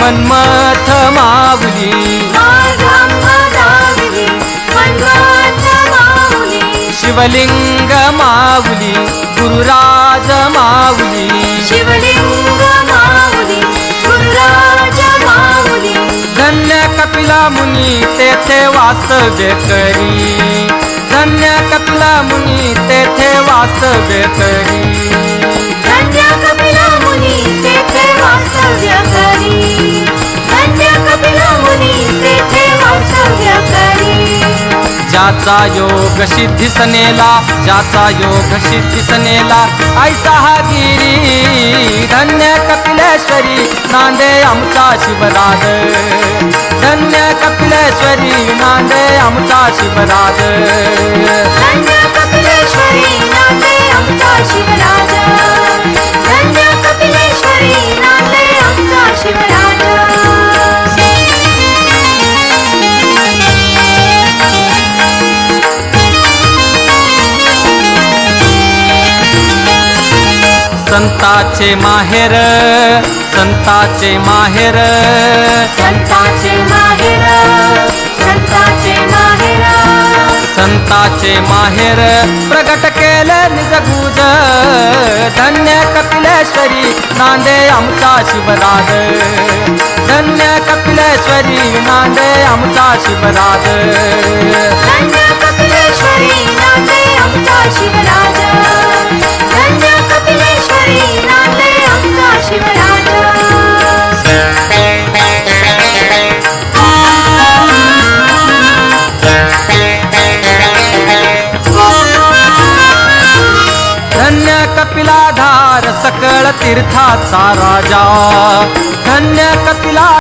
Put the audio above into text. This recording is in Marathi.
मन्मथ माऊली शिवलिंग माऊली गुरुराज माऊली शिवलिंग माऊली गुरुराज माऊली धन्य कपिला मुनी तेथे वास्तव्य करी धन्य कपिला मुनी तेथे वास्तव्य करी धन्य कपिला मुनी तेथे वास्तव्य करी धन्य कपिला मुनी तेथे वास्तव्य करी ज्याचा योग सिद्धीस नेला ज्याचा योग सिद्धीस नेला ऐसा हा गिरी धन्य कपिलेश्वरी नांदे आमचा शिवराज धन्य कपिलेश्वरी नांदे आमचा शिवराज धन्य कपिलेश्वरी नांदे आमचा शिवराज धन्य कपिलेश्वरी नांदे आमचा शिवराज संताचे माहेर संताचे माहेर संताचे माहेर संताचे माहेर संताचे माहेर प्रगट केले निजगुज धन्य कपिलेश्वरी नांदे आमचा शिवराज धन्य कपिलेश्वरी नांदे आमचा शिवराज धन्य कपिलेश्वरी नांदे आमचा शिवराज धन्य कपिलेश्वरी नांदे आमचा शिवराज धन्य कपिलाधार सकळ तीर्थाचा राजा धन्य कपिला